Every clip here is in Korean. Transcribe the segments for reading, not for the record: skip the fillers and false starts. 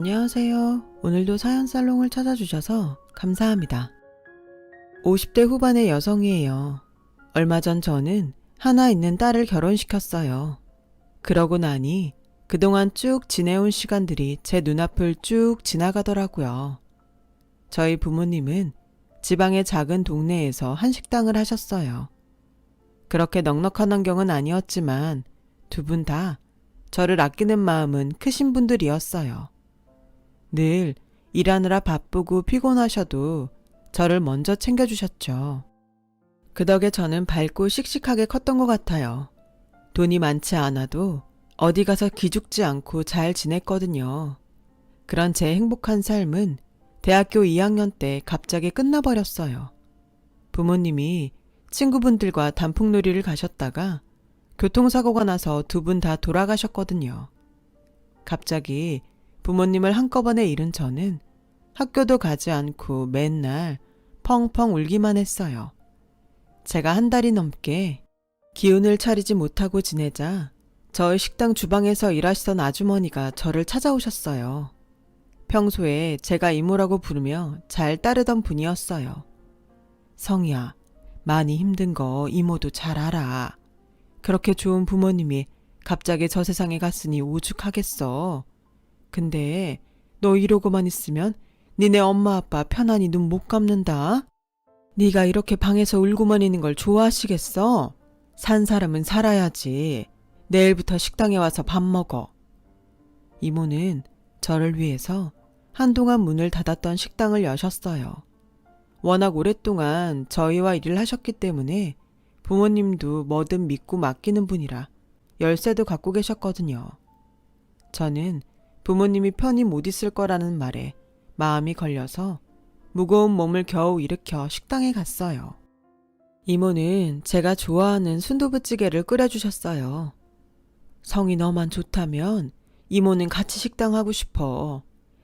안녕하세요. 오늘도 사연살롱을 찾아주셔서 감사합니다. 50대 후반의 여성이에요. 얼마 전 저는 하나 있는 딸을 결혼시켰어요. 그러고 나니 그동안 쭉 지내온 시간들이 제 눈앞을 쭉 지나가더라고요. 저희 부모님은 지방의 작은 동네에서 한식당을 하셨어요. 그렇게 넉넉한 환경은 아니었지만 두 분 다 저를 아끼는 마음은 크신 분들이었어요. 늘 일하느라 바쁘고 피곤하셔도 저를 먼저 챙겨주셨죠. 그 덕에 저는 밝고 씩씩하게 컸던 것 같아요. 돈이 많지 않아도 어디 가서 기죽지 않고 잘 지냈거든요. 그런 제 행복한 삶은 대학교 2학년 때 갑자기 끝나버렸어요. 부모님이 친구분들과 단풍놀이를 가셨다가 교통사고가 나서 두 분 다 돌아가셨거든요. 갑자기 부모님을 한꺼번에 잃은 저는 학교도 가지 않고 맨날 펑펑 울기만 했어요. 제가 한 달이 넘게 기운을 차리지 못하고 지내자 저의 식당 주방에서 일하시던 아주머니가 저를 찾아오셨어요. 평소에 제가 이모라고 부르며 잘 따르던 분이었어요. 성희야, 많이 힘든 거 이모도 잘 알아. 그렇게 좋은 부모님이 갑자기 저 세상에 갔으니 오죽하겠어. 근데 너 이러고만 있으면 니네 엄마 아빠 편안히 눈 못 감는다. 네가 이렇게 방에서 울고만 있는 걸 좋아하시겠어? 산 사람은 살아야지. 내일부터 식당에 와서 밥 먹어. 이모는 저를 위해서 한동안 문을 닫았던 식당을 여셨어요. 워낙 오랫동안 저희와 일을 하셨기 때문에 부모님도 뭐든 믿고 맡기는 분이라 열쇠도 갖고 계셨거든요. 저는 부모님이 편히 못 있을 거라는 말에 마음이 걸려서 무거운 몸을 겨우 일으켜 식당에 갔어요. 이모는 제가 좋아하는 순두부찌개를 끓여주셨어요. 성이 너만 좋다면 이모는 같이 식당 하고 싶어.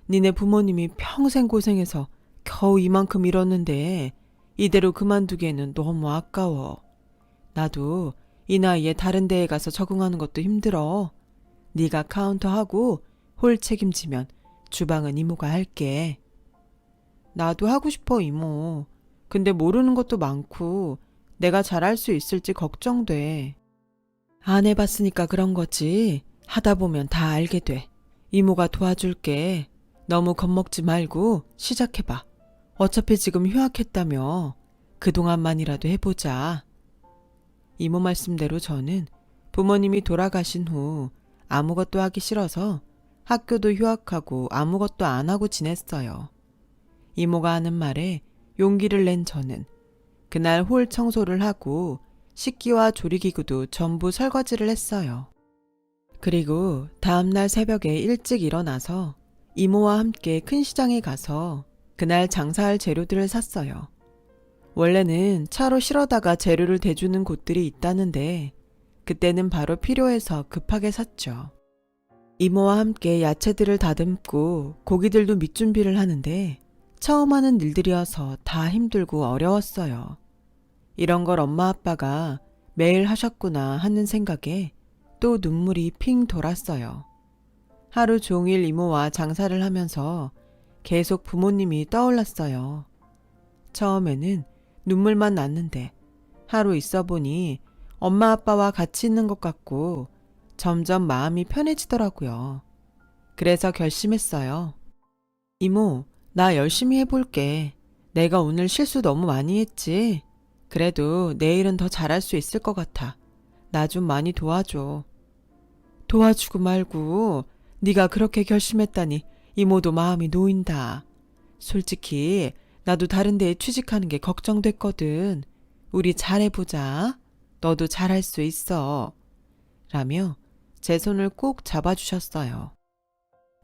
니네 부모님이 평생 고생해서 겨우 이만큼 잃었는데 이대로 그만두기에는 너무 아까워. 나도 이 나이에 다른 데에 가서 적응하는 것도 힘들어. 네가 카운터하고 홀 책임지면 주방은 이모가 할게. 나도 하고 싶어, 이모. 근데 모르는 것도 많고 내가 잘할 수 있을지 걱정돼. 안 해봤으니까 그런 거지. 하다 보면 다 알게 돼. 이모가 도와줄게. 너무 겁먹지 말고 시작해봐. 어차피 지금 휴학했다며. 그동안만이라도 해보자. 이모 말씀대로 저는 부모님이 돌아가신 후 아무것도 하기 싫어서 학교도 휴학하고 아무것도 안 하고 지냈어요. 이모가 하는 말에 용기를 낸 저는 그날 홀 청소를 하고 식기와 조리기구도 전부 설거지를 했어요. 그리고 다음날 새벽에 일찍 일어나서 이모와 함께 큰 시장에 가서 그날 장사할 재료들을 샀어요. 원래는 차로 실어다가 재료를 대주는 곳들이 있다는데 그때는 바로 필요해서 급하게 샀죠. 이모와 함께 야채들을 다듬고 고기들도 밑준비를 하는데 처음 하는 일들이어서 다 힘들고 어려웠어요. 이런 걸 엄마 아빠가 매일 하셨구나 하는 생각에 또 눈물이 핑 돌았어요. 하루 종일 이모와 장사를 하면서 계속 부모님이 떠올랐어요. 처음에는 눈물만 났는데 하루 있어 보니 엄마 아빠와 같이 있는 것 같고 점점 마음이 편해지더라고요. 그래서 결심했어요. 이모, 나 열심히 해볼게. 내가 오늘 실수 너무 많이 했지? 그래도 내일은 더 잘할 수 있을 것 같아. 나 좀 많이 도와줘. 도와주고 말고 네가 그렇게 결심했다니 이모도 마음이 놓인다. 솔직히 나도 다른 데에 취직하는 게 걱정됐거든. 우리 잘해보자. 너도 잘할 수 있어. 라며 제 손을 꼭 잡아주셨어요.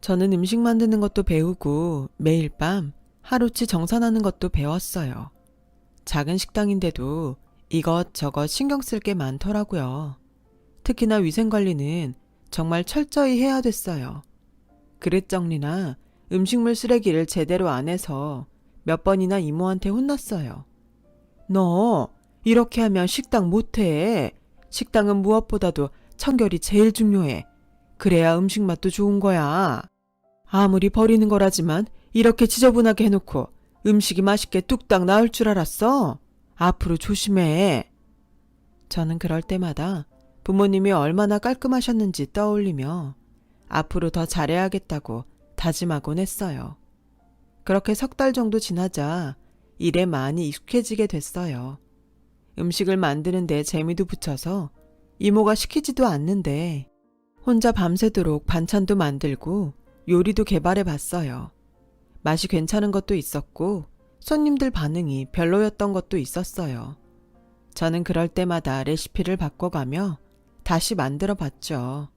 저는 음식 만드는 것도 배우고 매일 밤 하루치 정산하는 것도 배웠어요. 작은 식당인데도 이것저것 신경 쓸 게 많더라고요. 특히나 위생관리는 정말 철저히 해야 됐어요. 그릇 정리나 음식물 쓰레기를 제대로 안 해서 몇 번이나 이모한테 혼났어요. 너 이렇게 하면 식당 못해. 식당은 무엇보다도 청결이 제일 중요해. 그래야 음식 맛도 좋은 거야. 아무리 버리는 거라지만 이렇게 지저분하게 해놓고 음식이 맛있게 뚝딱 나올 줄 알았어? 앞으로 조심해. 저는 그럴 때마다 부모님이 얼마나 깔끔하셨는지 떠올리며 앞으로 더 잘해야겠다고 다짐하곤 했어요. 그렇게 석 달 정도 지나자 일에 많이 익숙해지게 됐어요. 음식을 만드는데 재미도 붙여서 이모가 시키지도 않는데 혼자 밤새도록 반찬도 만들고 요리도 개발해 봤어요. 맛이 괜찮은 것도 있었고 손님들 반응이 별로였던 것도 있었어요. 저는 그럴 때마다 레시피를 바꿔가며 다시 만들어 봤죠.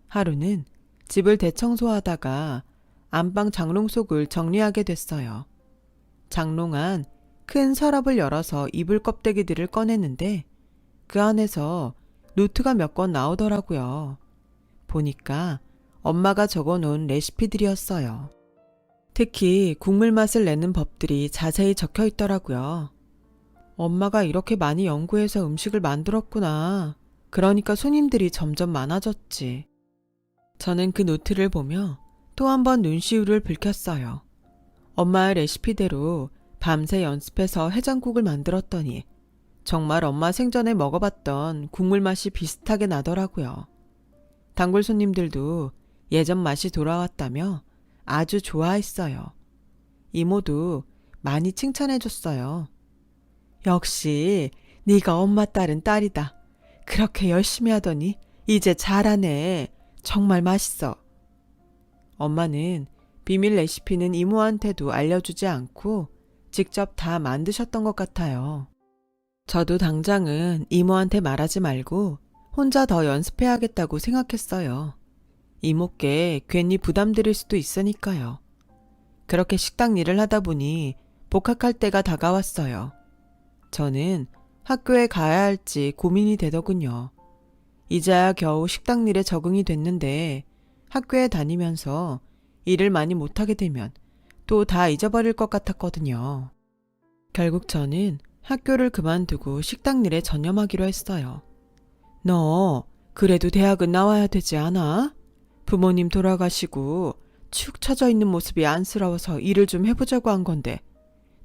하루는 집을 대청소하다가 안방 장롱 속을 정리하게 됐어요. 장롱 안 큰 서랍을 열어서 이불 껍데기들을 꺼내는데 그 안에서 노트가 몇 권 나오더라고요. 보니까 엄마가 적어놓은 레시피들이었어요. 특히 국물 맛을 내는 법들이 자세히 적혀 있더라고요. 엄마가 이렇게 많이 연구해서 음식을 만들었구나. 그러니까 손님들이 점점 많아졌지. 저는 그 노트를 보며 또 한 번 눈시울을 붉혔어요. 엄마의 레시피대로 밤새 연습해서 해장국을 만들었더니 정말 엄마 생전에 먹어봤던 국물 맛이 비슷하게 나더라고요. 단골 손님들도 예전 맛이 돌아왔다며 아주 좋아했어요. 이모도 많이 칭찬해줬어요. 역시 네가 엄마 딸은 딸이다. 그렇게 열심히 하더니 이제 잘하네. 정말 맛있어. 엄마는 비밀 레시피는 이모한테도 알려주지 않고 직접 다 만드셨던 것 같아요. 저도 당장은 이모한테 말하지 말고 혼자 더 연습해야겠다고 생각했어요. 이모께 괜히 부담드릴 수도 있으니까요. 그렇게 식당 일을 하다 보니 복학할 때가 다가왔어요. 저는 학교에 가야 할지 고민이 되더군요. 이제야 겨우 식당 일에 적응이 됐는데 학교에 다니면서 일을 많이 못하게 되면 또 다 잊어버릴 것 같았거든요. 결국 저는 학교를 그만두고 식당 일에 전념하기로 했어요. 너 그래도 대학은 나와야 되지 않아? 부모님 돌아가시고 축 처져 있는 모습이 안쓰러워서 일을 좀 해보자고 한 건데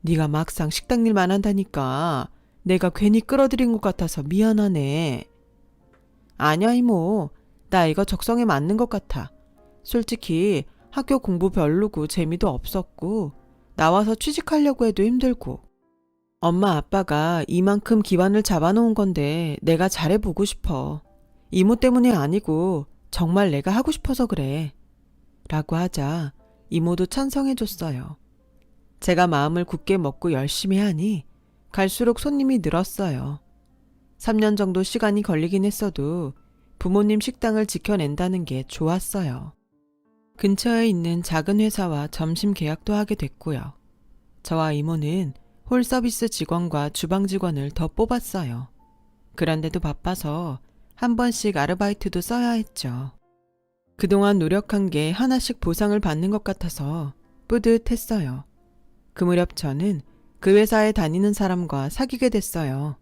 네가 막상 식당 일만 한다니까 내가 괜히 끌어들인 것 같아서 미안하네. 아니야 이모, 나 이거 적성에 맞는 것 같아. 솔직히 학교 공부 별로고 재미도 없었고 나와서 취직하려고 해도 힘들고 엄마 아빠가 이만큼 기반을 잡아놓은 건데 내가 잘해보고 싶어. 이모 때문이 아니고 정말 내가 하고 싶어서 그래. 라고 하자 이모도 찬성해줬어요. 제가 마음을 굳게 먹고 열심히 하니 갈수록 손님이 늘었어요. 3년 정도 시간이 걸리긴 했어도 부모님 식당을 지켜낸다는 게 좋았어요. 근처에 있는 작은 회사와 점심 계약도 하게 됐고요. 저와 이모는 홀 서비스 직원과 주방 직원을 더 뽑았어요. 그런데도 바빠서 한 번씩 아르바이트도 써야 했죠. 그동안 노력한 게 하나씩 보상을 받는 것 같아서 뿌듯했어요. 그 무렵 저는 그 회사에 다니는 사람과 사귀게 됐어요.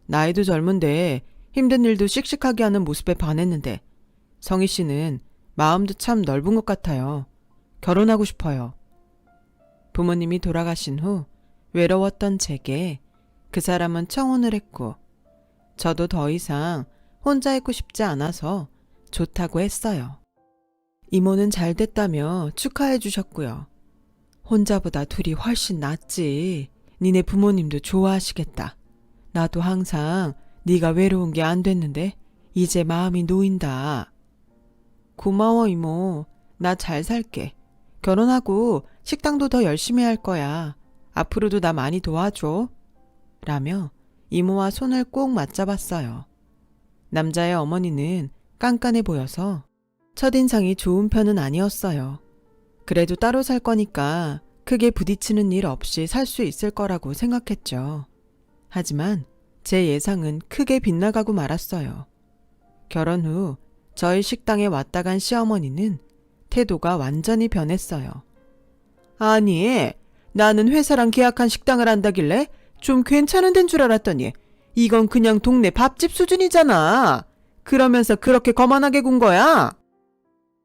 나이도 젊은데 힘든 일도 씩씩하게 하는 모습에 반했는데 성희 씨는 마음도 참 넓은 것 같아요. 결혼하고 싶어요. 부모님이 돌아가신 후 외로웠던 제게 그 사람은 청혼을 했고 저도 더 이상 혼자 있고 싶지 않아서 좋다고 했어요. 이모는 잘 됐다며 축하해 주셨고요. 혼자보다 둘이 훨씬 낫지. 니네 부모님도 좋아하시겠다. 나도 항상 네가 외로운 게 안 됐는데 이제 마음이 놓인다. 고마워 이모. 나 잘 살게. 결혼하고 식당도 더 열심히 할 거야. 앞으로도 나 많이 도와줘. 라며 이모와 손을 꼭 맞잡았어요. 남자의 어머니는 깐깐해 보여서 첫인상이 좋은 편은 아니었어요. 그래도 따로 살 거니까 크게 부딪히는 일 없이 살 수 있을 거라고 생각했죠. 하지만 제 예상은 크게 빗나가고 말았어요. 결혼 후 저희 식당에 왔다 간 시어머니는 태도가 완전히 변했어요. 아니, 나는 회사랑 계약한 식당을 한다길래 좀 괜찮은 데인 줄 알았더니 이건 그냥 동네 밥집 수준이잖아. 그러면서 그렇게 거만하게 군 거야?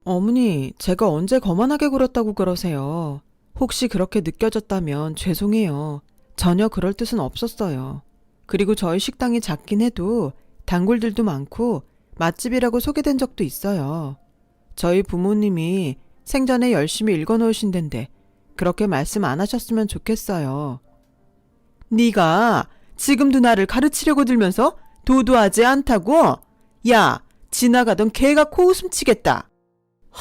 어머니, 제가 언제 거만하게 굴었다고 그러세요. 혹시 그렇게 느껴졌다면 죄송해요. 전혀 그럴 뜻은 없었어요. 그리고 저희 식당이 작긴 해도 단골들도 많고 맛집이라고 소개된 적도 있어요. 저희 부모님이 생전에 열심히 읽어놓으신 덴데 그렇게 말씀 안 하셨으면 좋겠어요. 네가 지금도 나를 가르치려고 들면서 도도하지 않다고? 야, 지나가던 개가 코웃음 치겠다.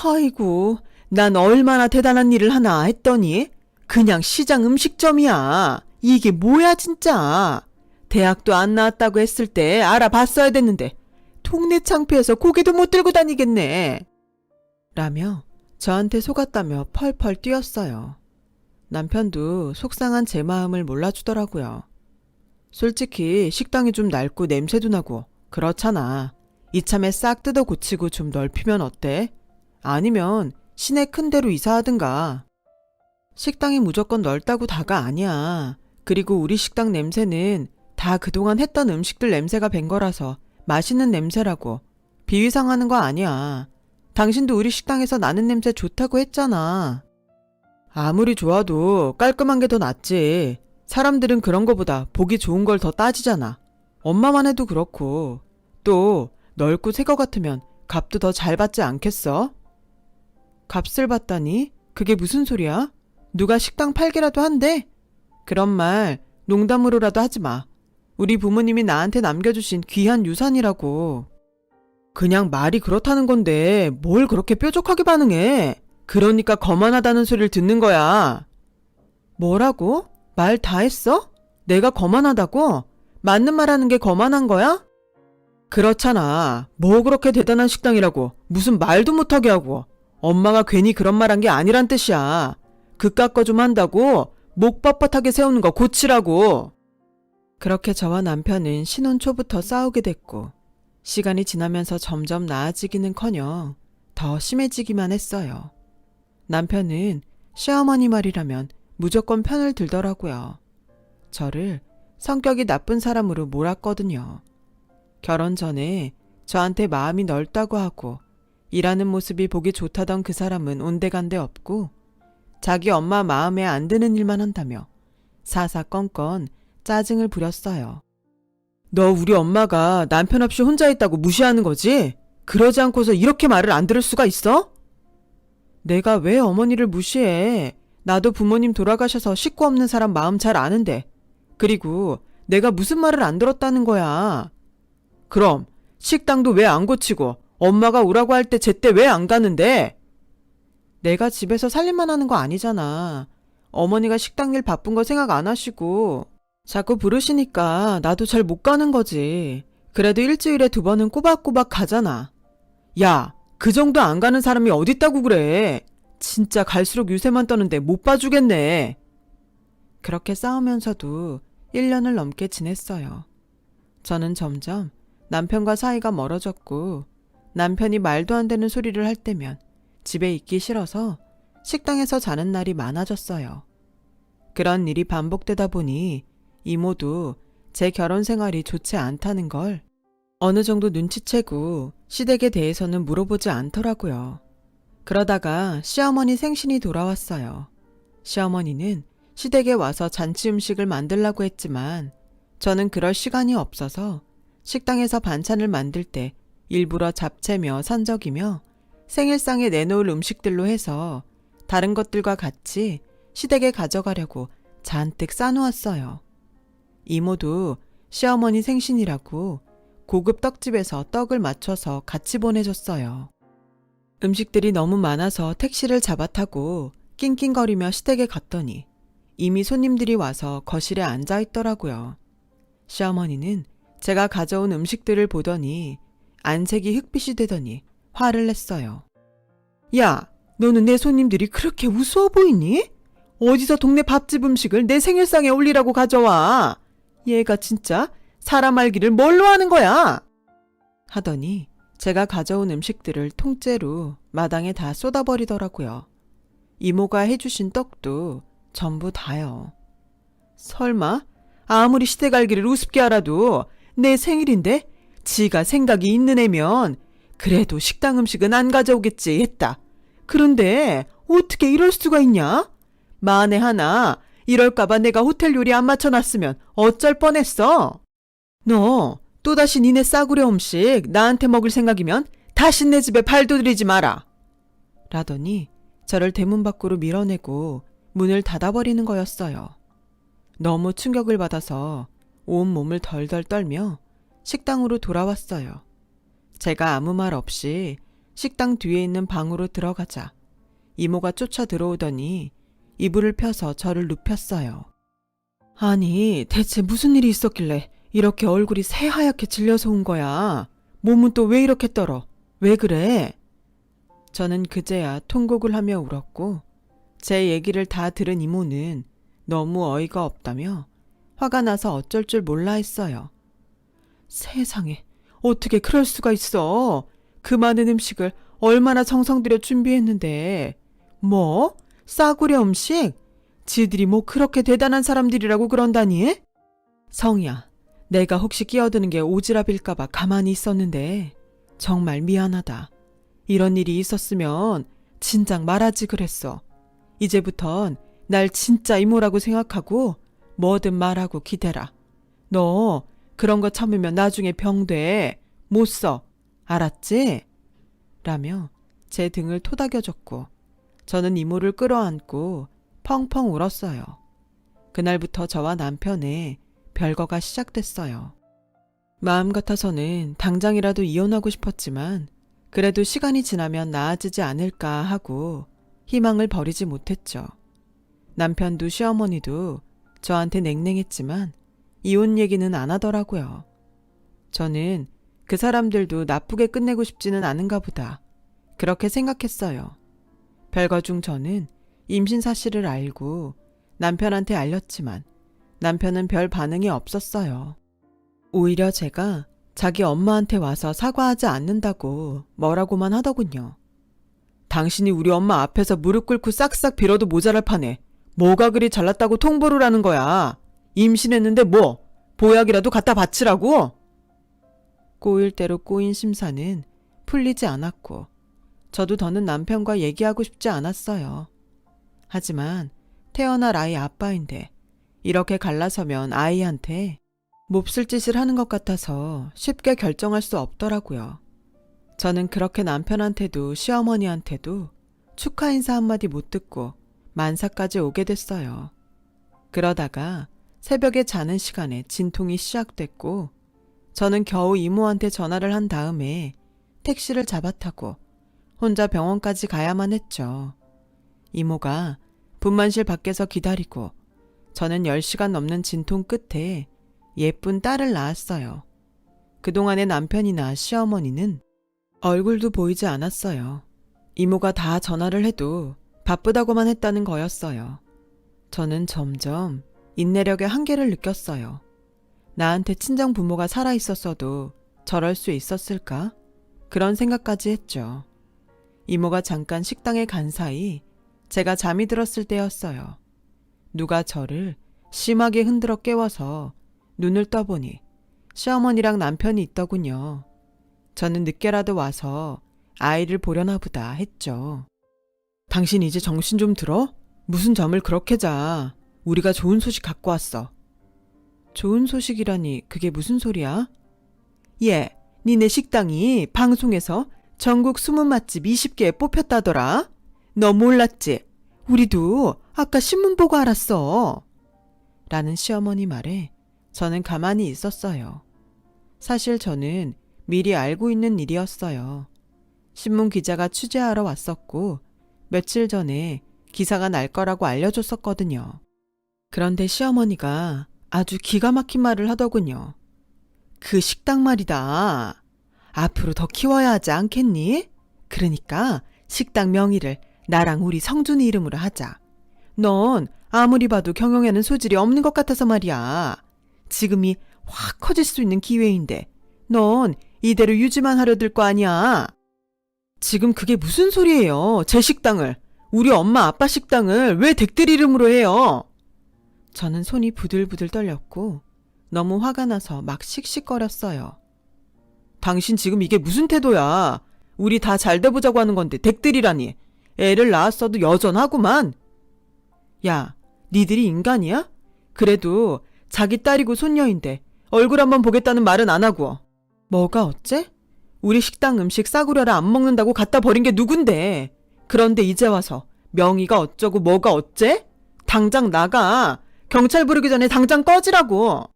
아이고, 난 얼마나 대단한 일을 하나 했더니 그냥 시장 음식점이야. 이게 뭐야 진짜. 대학도 안 나왔다고 했을 때 알아봤어야 됐는데 동네 창피해서 고개도 못 들고 다니겠네. 라며 저한테 속았다며 펄펄 뛰었어요. 남편도 속상한 제 마음을 몰라주더라고요. 솔직히 식당이 좀 낡고 냄새도 나고 그렇잖아. 이참에 싹 뜯어 고치고 좀 넓히면 어때? 아니면 시내 큰 데로 이사하든가. 식당이 무조건 넓다고 다가 아니야. 그리고 우리 식당 냄새는 다 그동안 했던 음식들 냄새가 밴 거라서 맛있는 냄새라고. 비위상하는 거 아니야. 당신도 우리 식당에서 나는 냄새 좋다고 했잖아. 아무리 좋아도 깔끔한 게 더 낫지. 사람들은 그런 거보다 보기 좋은 걸 더 따지잖아. 엄마만 해도 그렇고. 또 넓고 새 거 같으면 값도 더 잘 받지 않겠어? 값을 받다니? 그게 무슨 소리야? 누가 식당 팔기라도 한대? 그런 말 농담으로라도 하지 마. 우리 부모님이 나한테 남겨주신 귀한 유산이라고. 그냥 말이 그렇다는 건데 뭘 그렇게 뾰족하게 반응해? 그러니까 거만하다는 소리를 듣는 거야. 뭐라고? 말 다 했어? 내가 거만하다고? 맞는 말 하는 게 거만한 거야? 그렇잖아. 뭐 그렇게 대단한 식당이라고 무슨 말도 못하게 하고. 엄마가 괜히 그런 말 한 게 아니란 뜻이야. 그깟 거 좀 한다고 목 뻣뻣하게 세우는 거 고치라고. 그렇게 저와 남편은 신혼 초부터 싸우게 됐고 시간이 지나면서 점점 나아지기는커녕 더 심해지기만 했어요. 남편은 시어머니 말이라면 무조건 편을 들더라고요. 저를 성격이 나쁜 사람으로 몰았거든요. 결혼 전에 저한테 마음이 넓다고 하고 일하는 모습이 보기 좋다던 그 사람은 온데간데 없고 자기 엄마 마음에 안 드는 일만 한다며 사사건건 짜증을 부렸어요. 너 우리 엄마가 남편 없이 혼자 있다고 무시하는 거지? 그러지 않고서 이렇게 말을 안 들을 수가 있어? 내가 왜 어머니를 무시해? 나도 부모님 돌아가셔서 식구 없는 사람 마음 잘 아는데. 그리고 내가 무슨 말을 안 들었다는 거야. 그럼 식당도 왜 안 고치고 엄마가 오라고 할 때 제때 왜 안 가는데? 내가 집에서 살림만 하는 거 아니잖아. 어머니가 식당 일 바쁜 거 생각 안 하시고 자꾸 부르시니까 나도 잘 못 가는 거지. 그래도 일주일에 2번은 꼬박꼬박 가잖아. 야, 그 정도 안 가는 사람이 어딨다고 그래. 진짜 갈수록 유세만 떠는데 못 봐주겠네. 그렇게 싸우면서도 1년을 넘게 지냈어요. 저는 점점 남편과 사이가 멀어졌고 남편이 말도 안 되는 소리를 할 때면 집에 있기 싫어서 식당에서 자는 날이 많아졌어요. 그런 일이 반복되다 보니 이모도 제 결혼 생활이 좋지 않다는 걸 어느 정도 눈치채고 시댁에 대해서는 물어보지 않더라고요. 그러다가 시어머니 생신이 돌아왔어요. 시어머니는 시댁에 와서 잔치 음식을 만들라고 했지만 저는 그럴 시간이 없어서 식당에서 반찬을 만들 때 일부러 잡채며 산적이며 생일상에 내놓을 음식들로 해서 다른 것들과 같이 시댁에 가져가려고 잔뜩 싸놓았어요. 이모도 시어머니 생신이라고 고급 떡집에서 떡을 맞춰서 같이 보내줬어요. 음식들이 너무 많아서 택시를 잡아 타고 낑낑거리며 시댁에 갔더니 이미 손님들이 와서 거실에 앉아 있더라고요. 시어머니는 제가 가져온 음식들을 보더니 안색이 흑빛이 되더니 화를 냈어요. 야, 너는 내 손님들이 그렇게 우스워 보이니? 어디서 동네 밥집 음식을 내 생일상에 올리라고 가져와? 얘가 진짜 사람 알기를 뭘로 하는 거야? 하더니 제가 가져온 음식들을 통째로 마당에 다 쏟아버리더라고요. 이모가 해주신 떡도 전부 다요. 설마 아무리 시댁 알기를 우습게 알아도 내 생일인데 지가 생각이 있는 애면 그래도 식당 음식은 안 가져오겠지 했다. 그런데 어떻게 이럴 수가 있냐? 만에 하나 이럴까봐 내가 호텔 요리 안 맞춰놨으면 어쩔 뻔했어. 너 또다시 니네 싸구려 음식 나한테 먹을 생각이면 다신 내 집에 발도 들이지 마라. 라더니 저를 대문 밖으로 밀어내고 문을 닫아버리는 거였어요. 너무 충격을 받아서 온몸을 덜덜 떨며 식당으로 돌아왔어요. 제가 아무 말 없이 식당 뒤에 있는 방으로 들어가자 이모가 쫓아 들어오더니 이불을 펴서 저를 눕혔어요. 아니, 대체 무슨 일이 있었길래 이렇게 얼굴이 새하얗게 질려서 온 거야? 몸은 또 왜 이렇게 떨어? 왜 그래? 저는 그제야 통곡을 하며 울었고 제 얘기를 다 들은 이모는 너무 어이가 없다며 화가 나서 어쩔 줄 몰라 했어요. 세상에, 어떻게 그럴 수가 있어? 그 많은 음식을 얼마나 정성 들여 준비했는데. 뭐? 싸구려 음식? 지들이 뭐 그렇게 대단한 사람들이라고 그런다니? 성희야, 내가 혹시 끼어드는 게 오지랖일까봐 가만히 있었는데 정말 미안하다. 이런 일이 있었으면 진작 말하지 그랬어. 이제부턴 날 진짜 이모라고 생각하고 뭐든 말하고 기대라. 너 그런 거 참으면 나중에 병돼. 못 써. 알았지? 라며 제 등을 토닥여줬고 저는 이모를 끌어안고 펑펑 울었어요. 그날부터 저와 남편의 별거가 시작됐어요. 마음 같아서는 당장이라도 이혼하고 싶었지만 그래도 시간이 지나면 나아지지 않을까 하고 희망을 버리지 못했죠. 남편도 시어머니도 저한테 냉랭했지만 이혼 얘기는 안 하더라고요. 저는 그 사람들도 나쁘게 끝내고 싶지는 않은가 보다. 그렇게 생각했어요. 별거 중 저는 임신 사실을 알고 남편한테 알렸지만 남편은 별 반응이 없었어요. 오히려 제가 자기 엄마한테 와서 사과하지 않는다고 뭐라고만 하더군요. 당신이 우리 엄마 앞에서 무릎 꿇고 싹싹 빌어도 모자랄 판에 뭐가 그리 잘났다고 통보를 하는 거야. 임신했는데 뭐 보약이라도 갖다 바치라고? 꼬일 대로 꼬인 심사는 풀리지 않았고 저도 더는 남편과 얘기하고 싶지 않았어요. 하지만 태어날 아이 아빠인데 이렇게 갈라서면 아이한테 몹쓸 짓을 하는 것 같아서 쉽게 결정할 수 없더라고요. 저는 그렇게 남편한테도 시어머니한테도 축하 인사 한마디 못 듣고 만사까지 오게 됐어요. 그러다가 새벽에 자는 시간에 진통이 시작됐고 저는 겨우 이모한테 전화를 한 다음에 택시를 잡아타고 혼자 병원까지 가야만 했죠. 이모가 분만실 밖에서 기다리고 저는 10시간 넘는 진통 끝에 예쁜 딸을 낳았어요. 그동안의 남편이나 시어머니는 얼굴도 보이지 않았어요. 이모가 다 전화를 해도 바쁘다고만 했다는 거였어요. 저는 점점 인내력의 한계를 느꼈어요. 나한테 친정 부모가 살아있었어도 저럴 수 있었을까? 그런 생각까지 했죠. 이모가 잠깐 식당에 간 사이 제가 잠이 들었을 때였어요. 누가 저를 심하게 흔들어 깨워서 눈을 떠보니 시어머니랑 남편이 있더군요. 저는 늦게라도 와서 아이를 보려나 보다 했죠. 당신 이제 정신 좀 들어? 무슨 잠을 그렇게 자. 우리가 좋은 소식 갖고 왔어. 좋은 소식이라니 그게 무슨 소리야? 예, 니네 식당이 방송에서 전국 숨은 맛집 20개에 뽑혔다더라. 너 몰랐지? 우리도 아까 신문 보고 알았어. 라는 시어머니 말에 저는 가만히 있었어요. 사실 저는 미리 알고 있는 일이었어요. 신문 기자가 취재하러 왔었고 며칠 전에 기사가 날 거라고 알려줬었거든요. 그런데 시어머니가 아주 기가 막힌 말을 하더군요. 그 식당 말이다. 앞으로 더 키워야 하지 않겠니? 그러니까 식당 명의를 나랑 우리 성준이 이름으로 하자. 넌 아무리 봐도 경영에는 소질이 없는 것 같아서 말이야. 지금이 확 커질 수 있는 기회인데 넌 이대로 유지만 하려 들 거 아니야. 지금 그게 무슨 소리예요. 제 식당을, 우리 엄마 아빠 식당을 왜 댁들 이름으로 해요? 저는 손이 부들부들 떨렸고 너무 화가 나서 막 씩씩거렸어요. 당신 지금 이게 무슨 태도야? 우리 다 잘 돼보자고 하는 건데 댁들이라니. 애를 낳았어도 여전하구만. 야, 니들이 인간이야? 그래도 자기 딸이고 손녀인데 얼굴 한번 보겠다는 말은 안 하고. 뭐가 어째? 우리 식당 음식 싸구려라 안 먹는다고 갖다 버린 게 누군데. 그런데 이제 와서 명의가 어쩌고 뭐가 어째? 당장 나가. 경찰 부르기 전에 당장 꺼지라고.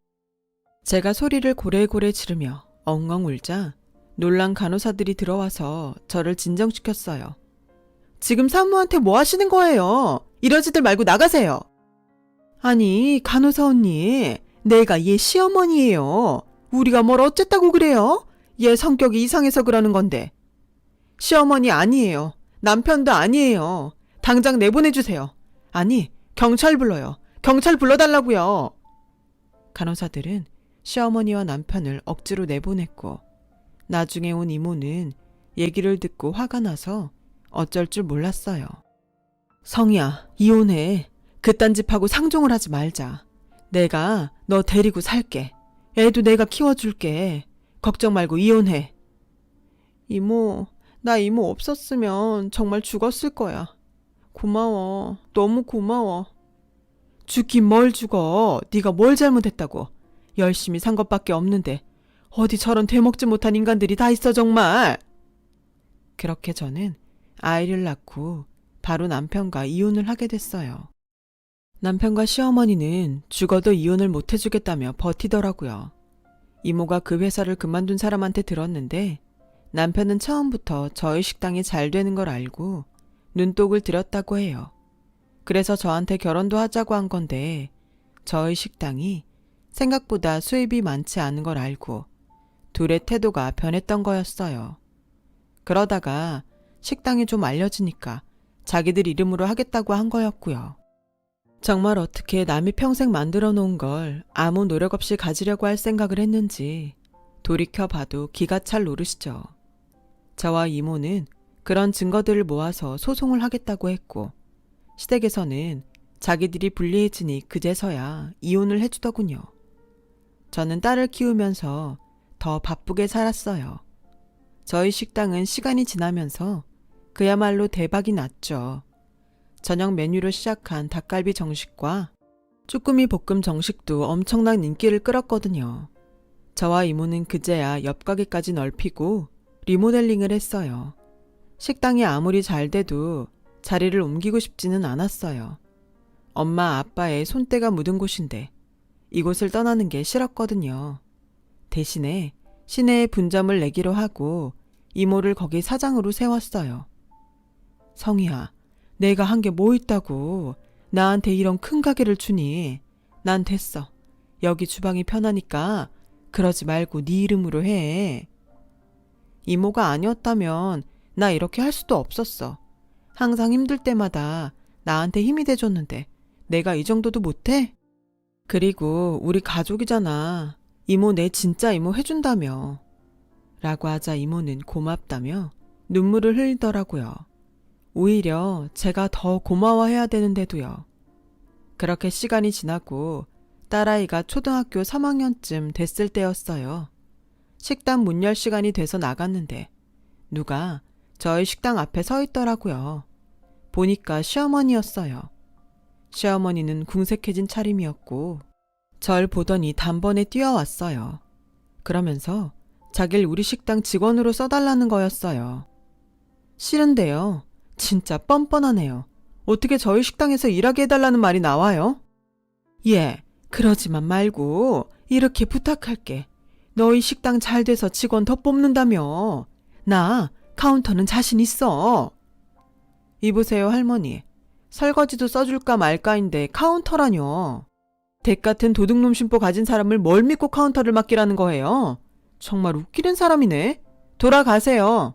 제가 소리를 고래고래 지르며 엉엉 울자 놀란 간호사들이 들어와서 저를 진정시켰어요. 지금 산모한테 뭐 하시는 거예요? 이러지들 말고 나가세요. 아니, 간호사 언니, 내가 얘 시어머니예요. 우리가 뭘 어쨌다고 그래요? 얘 성격이 이상해서 그러는 건데. 시어머니 아니에요. 남편도 아니에요. 당장 내보내주세요. 아니, 경찰 불러요. 경찰 불러달라고요. 간호사들은 시어머니와 남편을 억지로 내보냈고 나중에 온 이모는 얘기를 듣고 화가 나서 어쩔 줄 몰랐어요. 성희야, 이혼해. 그딴 집하고 상종을 하지 말자. 내가 너 데리고 살게. 애도 내가 키워줄게. 걱정 말고 이혼해. 이모, 나 이모 없었으면 정말 죽었을 거야. 고마워. 너무 고마워. 죽긴 뭘 죽어. 네가 뭘 잘못했다고. 열심히 산 것밖에 없는데 어디 저런 되먹지 못한 인간들이 다 있어 정말. 그렇게 저는 아이를 낳고 바로 남편과 이혼을 하게 됐어요. 남편과 시어머니는 죽어도 이혼을 못 해주겠다며 버티더라고요. 이모가 그 회사를 그만둔 사람한테 들었는데 남편은 처음부터 저희 식당이 잘 되는 걸 알고 눈독을 들였다고 해요. 그래서 저한테 결혼도 하자고 한 건데 저희 식당이 생각보다 수입이 많지 않은 걸 알고 둘의 태도가 변했던 거였어요. 그러다가 식당이 좀 알려지니까 자기들 이름으로 하겠다고 한 거였고요. 정말 어떻게 남이 평생 만들어 놓은 걸 아무 노력 없이 가지려고 할 생각을 했는지 돌이켜봐도 기가 찰 노릇이죠. 저와 이모는 그런 증거들을 모아서 소송을 하겠다고 했고 시댁에서는 자기들이 불리해지니 그제서야 이혼을 해주더군요. 저는 딸을 키우면서 더 바쁘게 살았어요. 저희 식당은 시간이 지나면서 그야말로 대박이 났죠. 저녁 메뉴로 시작한 닭갈비 정식과 쭈꾸미 볶음 정식도 엄청난 인기를 끌었거든요. 저와 이모는 그제야 옆 가게까지 넓히고 리모델링을 했어요. 식당이 아무리 잘 돼도 자리를 옮기고 싶지는 않았어요. 엄마 아빠의 손때가 묻은 곳인데 이곳을 떠나는 게 싫었거든요. 대신에 시내에 분점을 내기로 하고 이모를 거기 사장으로 세웠어요. 성희야, 내가 한 게 뭐 있다고 나한테 이런 큰 가게를 주니. 난 됐어. 여기 주방이 편하니까 그러지 말고 네 이름으로 해. 이모가 아니었다면 나 이렇게 할 수도 없었어. 항상 힘들 때마다 나한테 힘이 돼줬는데 내가 이 정도도 못해? 그리고 우리 가족이잖아. 이모 내 진짜 이모 해준다며. 라고 하자 이모는 고맙다며 눈물을 흘리더라고요. 오히려 제가 더 고마워해야 되는데도요. 그렇게 시간이 지나고 딸아이가 초등학교 3학년쯤 됐을 때였어요. 식당 문 열 시간이 돼서 나갔는데 누가 저희 식당 앞에 서 있더라고요. 보니까 시어머니였어요. 시어머니는 궁색해진 차림이었고 절 보더니 단번에 뛰어왔어요. 그러면서 자길 우리 식당 직원으로 써달라는 거였어요. 싫은데요. 진짜 뻔뻔하네요. 어떻게 저희 식당에서 일하게 해달라는 말이 나와요? 예, 그러지만 말고 이렇게 부탁할게. 너희 식당 잘 돼서 직원 더 뽑는다며. 나 카운터는 자신 있어. 이보세요 할머니. 설거지도 써줄까 말까인데 카운터라뇨. 댁 같은 도둑놈 심보 가진 사람을 뭘 믿고 카운터를 맡기라는 거예요? 정말 웃기는 사람이네. 돌아가세요.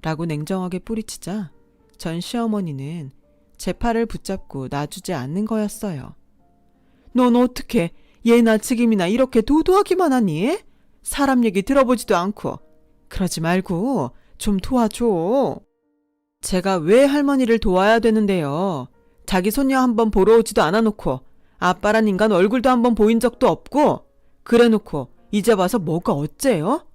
라고 냉정하게 뿌리치자 전 시어머니는 제 팔을 붙잡고 놔주지 않는 거였어요. 넌 어떻게 예나 지금이나 이렇게 도도하기만 하니? 사람 얘기 들어보지도 않고. 그러지 말고 좀 도와줘. 제가 왜 할머니를 도와야 되는데요. 자기 손녀 한번 보러 오지도 않아놓고 아빠란 인간 얼굴도 한번 보인 적도 없고 그래놓고 이제 와서 뭐가 어째요?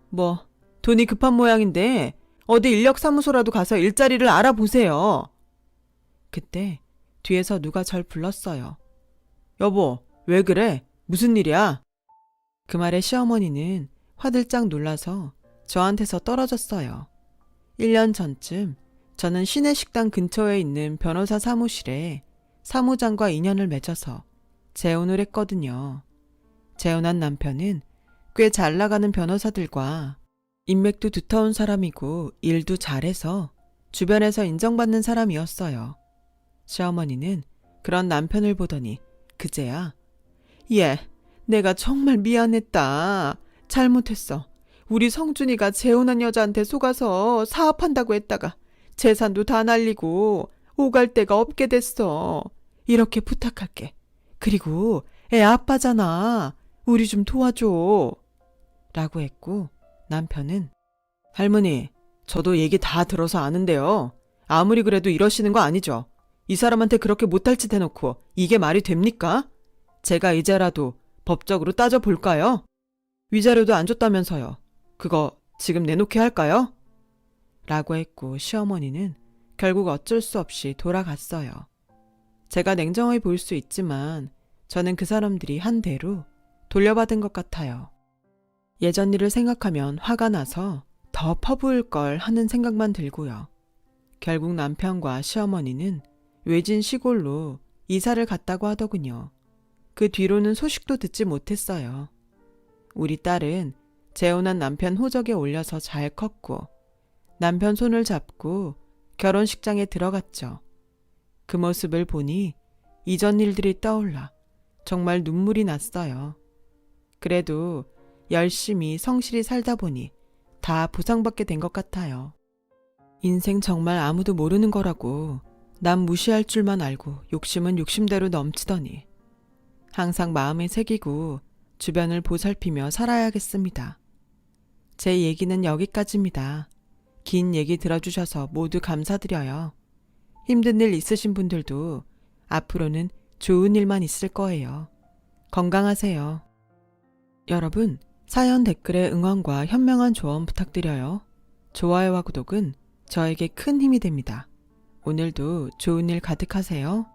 뭐 돈이 급한 모양인데 어디 인력사무소라도 가서 일자리를 알아보세요. 그때 뒤에서 누가 절 불렀어요. 여보, 왜 그래? 무슨 일이야? 그 말에 시어머니는 화들짝 놀라서 저한테서 떨어졌어요. 1년 전쯤 저는 시내식당 근처에 있는 변호사 사무실에 사무장과 인연을 맺어서 재혼을 했거든요. 재혼한 남편은 꽤 잘 나가는 변호사들과 인맥도 두터운 사람이고 일도 잘해서 주변에서 인정받는 사람이었어요. 시어머니는 그런 남편을 보더니 그제야 얘, 내가 정말 미안했다. 잘못했어. 우리 성준이가 재혼한 여자한테 속아서 사업한다고 했다가 재산도 다 날리고 오갈 데가 없게 됐어. 이렇게 부탁할게. 그리고 애 아빠잖아. 우리 좀 도와줘. 라고 했고 남편은 할머니, 저도 얘기 다 들어서 아는데요. 아무리 그래도 이러시는 거 아니죠. 이 사람한테 그렇게 못할 짓 해놓고 이게 말이 됩니까? 제가 이제라도 법적으로 따져볼까요? 위자료도 안 줬다면서요. 그거 지금 내놓게 할까요? 라고 했고 시어머니는 결국 어쩔 수 없이 돌아갔어요. 제가 냉정해 보일 수 있지만 저는 그 사람들이 한 대로 돌려받은 것 같아요. 예전 일을 생각하면 화가 나서 더 퍼부을 걸 하는 생각만 들고요. 결국 남편과 시어머니는 외진 시골로 이사를 갔다고 하더군요. 그 뒤로는 소식도 듣지 못했어요. 우리 딸은 재혼한 남편 호적에 올려서 잘 컸고 남편 손을 잡고 결혼식장에 들어갔죠. 그 모습을 보니 이전 일들이 떠올라 정말 눈물이 났어요. 그래도 열심히 성실히 살다 보니 다 보상받게 된 것 같아요. 인생 정말 아무도 모르는 거라고 남 무시할 줄만 알고 욕심은 욕심대로 넘치더니 항상 마음에 새기고 주변을 보살피며 살아야겠습니다. 제 얘기는 여기까지입니다. 긴 얘기 들어주셔서 모두 감사드려요. 힘든 일 있으신 분들도 앞으로는 좋은 일만 있을 거예요. 건강하세요. 여러분, 사연 댓글에 응원과 현명한 조언 부탁드려요. 좋아요와 구독은 저에게 큰 힘이 됩니다. 오늘도 좋은 일 가득하세요.